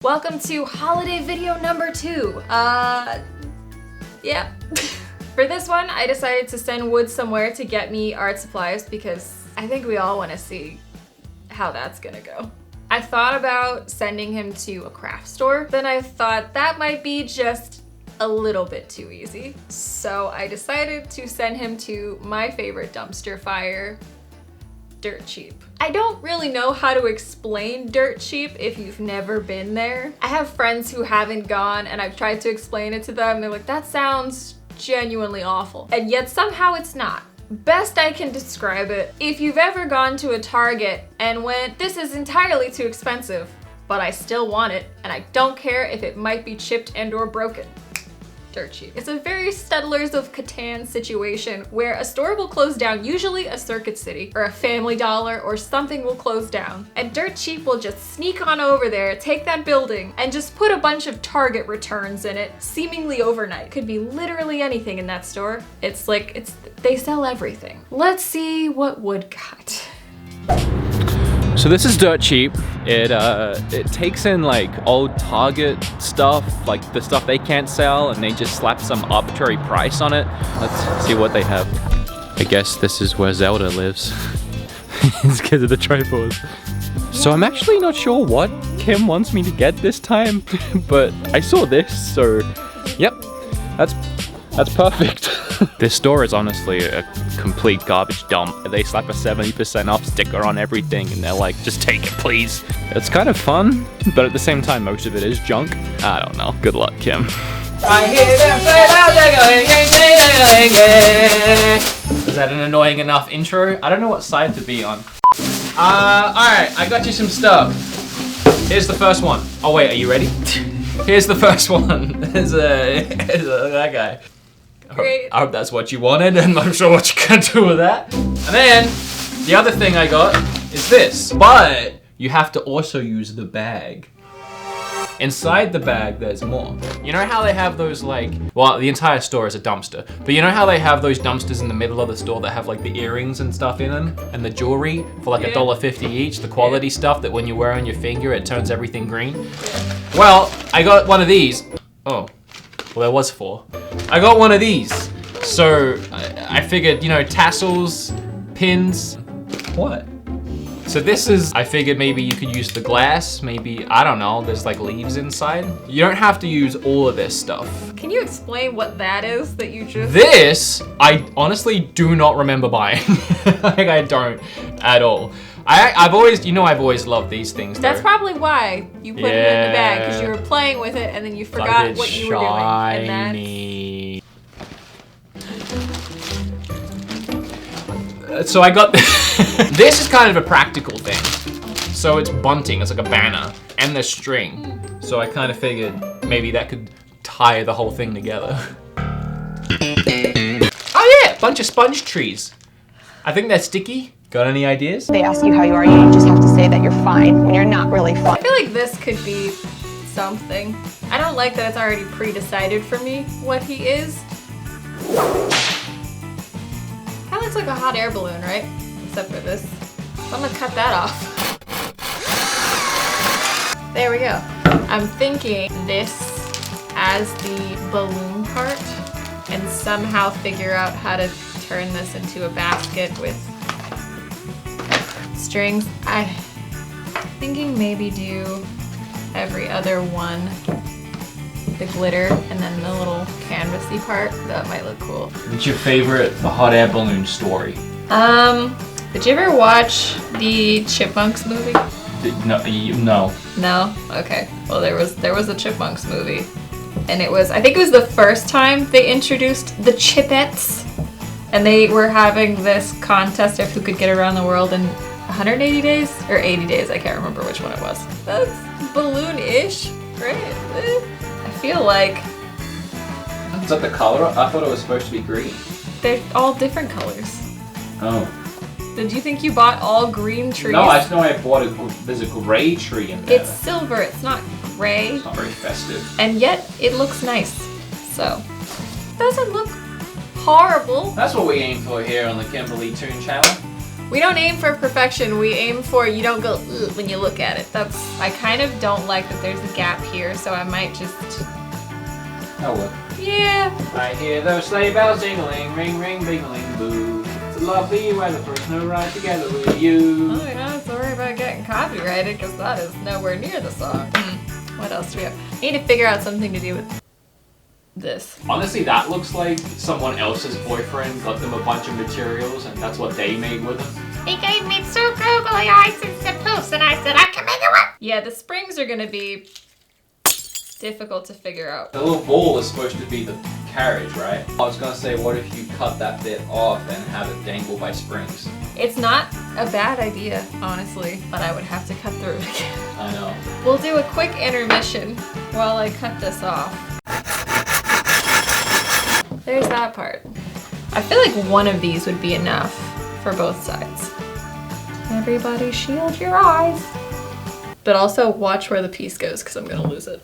Welcome to holiday video number 2. Yeah. For this one, I decided to send Wood somewhere to get me art supplies because I think we all want to see how that's gonna go. I thought about sending him to a craft store, then I thought that might be just a little bit too easy. So I decided to send him to my favorite dumpster fire, Dirt Cheap. I don't really know how to explain Dirt Cheap if you've never been there. I have friends who haven't gone and I've tried to explain it to them. They're like, that sounds genuinely awful. And yet somehow it's not. Best I can describe it, if you've ever gone to a Target and went, this is entirely too expensive, but I still want it and I don't care if it might be chipped and or broken. Dirt Cheap. It's a very Settlers of Catan situation where a store will close down, usually a Circuit City or a Family Dollar or something will close down. And Dirt Cheap will just sneak on over there, take that building, and just put a bunch of Target returns in it, seemingly overnight. Could be literally anything in that store. It's like, they sell everything. Let's see what Wood got. So this is Dirt Cheap. It takes in like old Target stuff, like the stuff they can't sell, and they just slap some arbitrary price on it. Let's see what they have. I guess this is where Zelda lives. It's because of the tripod. So I'm actually not sure what Kim wants me to get this time, but I saw this, so yep, that's perfect. This store is honestly a complete garbage dump. They slap a 70% off sticker on everything and they're like, just take it please. It's kind of fun, but at the same time most of it is junk. I don't know. Good luck, Kim. Is that an annoying enough intro? I don't know what side to be on. Alright, I got you some stuff. Here's the first one. Oh wait, are you ready? Here's the first one. There's that guy. Great. I hope that's what you wanted, and I'm sure what you can do with that. And then, the other thing I got is this. But, you have to also use the bag. Inside the bag, there's more. You know how they have those like, well, the entire store is a dumpster, but you know how they have those dumpsters in the middle of the store that have like the earrings and stuff in them, and the jewelry for like $1.50 each, the quality stuff that when you wear on your finger, it turns everything green? Well, I got one of these. Oh. Well, there was 4. I got one of these. So I figured, you know, tassels, pins, what? So this is, I figured maybe you could use the glass, maybe, I don't know, there's like leaves inside. You don't have to use all of this stuff. Can you explain what that is that you just... This, I honestly do not remember buying. Like I don't at all. I've always loved these things. That's probably why you put it in the bag, because you were playing with it and then you forgot what you were doing. And that's... So I got this is kind of a practical thing. So it's bunting, it's like a banner, and there's string. So I kind of figured maybe that could tie the whole thing together. Oh yeah, bunch of sponge trees. I think they're sticky. Got any ideas? They ask you how you are, you just have to say that you're fine when you're not really fine. I feel like this could be something. I don't like that it's already pre-decided for me what he is. Kinda looks like a hot air balloon, right? Except for this. So I'm gonna cut that off. There we go. I'm thinking this as the balloon part and somehow figure out how to turn this into a basket with strings. I'm thinking maybe do every other one, the glitter and then the little canvasy part. That might look cool. What's your favorite hot air balloon story? Did you ever watch the Chipmunks movie? No. No? Okay. Well, there was a Chipmunks movie, and I think it was the first time they introduced the Chipettes, and they were having this contest of who could get around the world in 180 days? Or 80 days, I can't remember which one it was. That's balloon-ish, right? I feel like... Is that the color? I thought it was supposed to be green. They're all different colors. Oh. Did you think you bought all green trees? No, I just know I bought there's a gray tree in there. It's silver, it's not gray. It's not very festive. And yet, it looks nice. So, doesn't look horrible. That's what we aim for here on the Kimberly Toon channel. We don't aim for perfection, we aim for you don't go ugh when you look at it. I kind of don't like that there's a gap here, so I might just... Oh well. Yeah. I hear those sleigh bells jingling, ring ring bingling boo. It's a lovely weather for a snow ride together with you. Oh, you don't have to worry about getting copyrighted because that is nowhere near the song. What else do we have? I need to figure out something to do with this. Honestly, that looks like someone else's boyfriend got them a bunch of materials and that's what they made with them. He gave me two googly eyes and some poofs, and I said I can make it work. Yeah, the springs are gonna be difficult to figure out. The little ball is supposed to be the carriage, right? I was gonna say, what if you cut that bit off and have it dangle by springs? It's not a bad idea, honestly, but I would have to cut through it again. I know. We'll do a quick intermission while I cut this off. There's that part. I feel like one of these would be enough for both sides. Everybody shield your eyes. But also watch where the piece goes because I'm gonna lose it.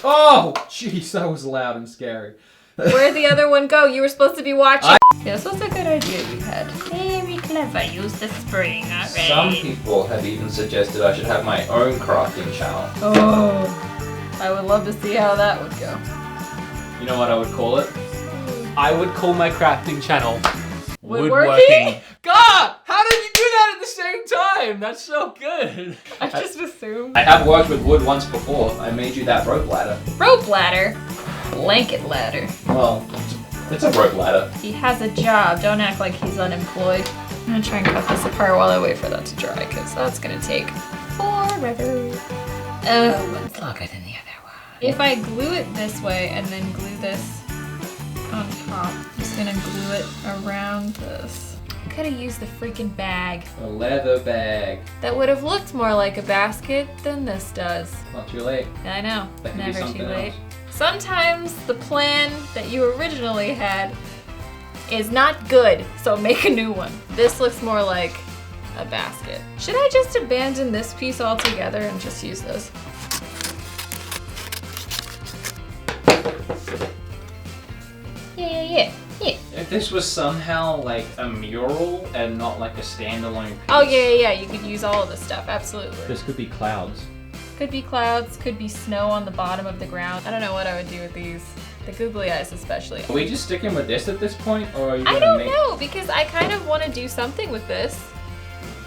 Oh, jeez, that was loud and scary. Where'd the other one go? You were supposed to be watching. Yes, what's a good idea you had? Very clever. Use the spring, alright. Some people have even suggested I should have my own crafting channel. Oh, I would love to see how that would go. You know what I would call it? I would call my crafting channel Woodworking? God! How did you do that at the same time? That's so good. I just assumed. I have worked with wood once before. I made you that rope ladder. Rope ladder. Blanket ladder. Well, it's a rope ladder. He has a job. Don't act like he's unemployed. I'm gonna try and cut this apart while I wait for that to dry because that's gonna take forever. Oh, one's longer than the other one. If I glue it this way and then glue this on top, I'm just gonna glue it around this. I could have used the freaking bag. A leather bag. That would have looked more like a basket than this does. Not too late. I know, That could be never too something late. else. Sometimes the plan that you originally had is not good, so make a new one. This looks more like a basket. Should I just abandon this piece altogether and just use this? Yeah. If this was somehow like a mural and not like a standalone piece. Oh yeah, you could use all of this stuff, absolutely. This could be clouds. Could be clouds, could be snow on the bottom of the ground. I don't know what I would do with these. The googly eyes especially. Are we just sticking with this at this point, or are you I gonna don't make... know, because I kind of want to do something with this.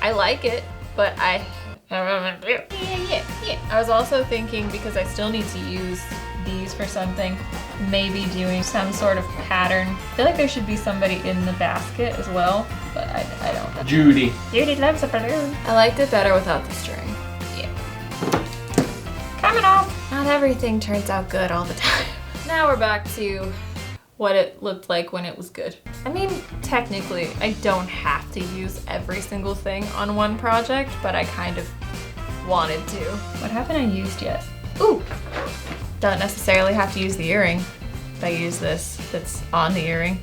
I like it, but yeah. I was also thinking, because I still need to use these for something, maybe doing some sort of pattern. I feel like there should be somebody in the basket as well, but I don't know. Judy. Judy loves a balloon. I liked it better without the string. Yeah. Coming off. Not everything turns out good all the time. Now we're back to what it looked like when it was good. I mean, technically, I don't have to use every single thing on one project, but I kind of wanted to. What haven't I used yet? Ooh! Don't necessarily have to use the earring. If I use this that's on the earring.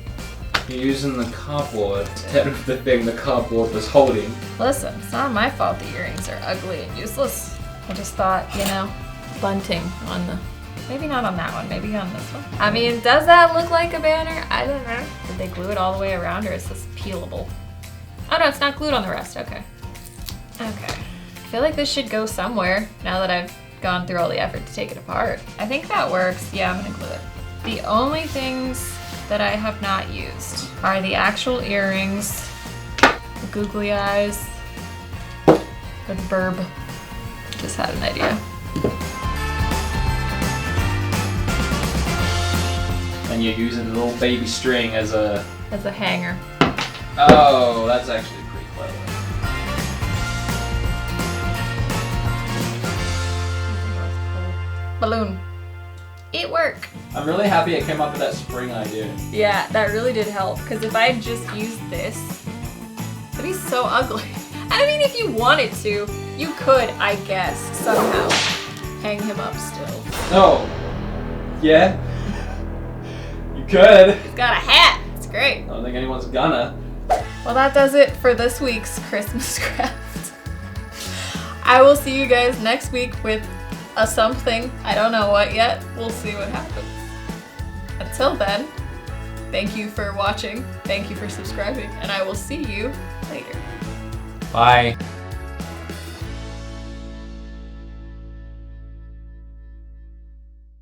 You're using the cardboard instead of the thing the cardboard was holding. Listen, it's not my fault the earrings are ugly and useless. I just thought, you know, bunting on the... Maybe not on that one, maybe on this one. I mean, does that look like a banner? I don't know. Did they glue it all the way around, or is this peelable? Oh no, it's not glued on the rest, okay. Okay. I feel like this should go somewhere now that I've gone through all the effort to take it apart. I think that works. Yeah, I'm gonna glue it. The only things that I have not used are the actual earrings, the googly eyes, or the burb. Just had an idea. And you're using a little baby string as a hanger. Oh, that's actually pretty clever. Balloon. It worked. I'm really happy I came up with that spring idea. Yeah, that really did help, because if I had just used this, it'd be so ugly. I mean, if you wanted to, you could, I guess, somehow hang him up still. Oh. Yeah. You could. He's got a hat. It's great. I don't think anyone's gonna. Well, that does it for this week's Christmas craft. I will see you guys next week with a something. I don't know what yet. We'll see what happens. Until then, thank you for watching. Thank you for subscribing, and I will see you later. Bye.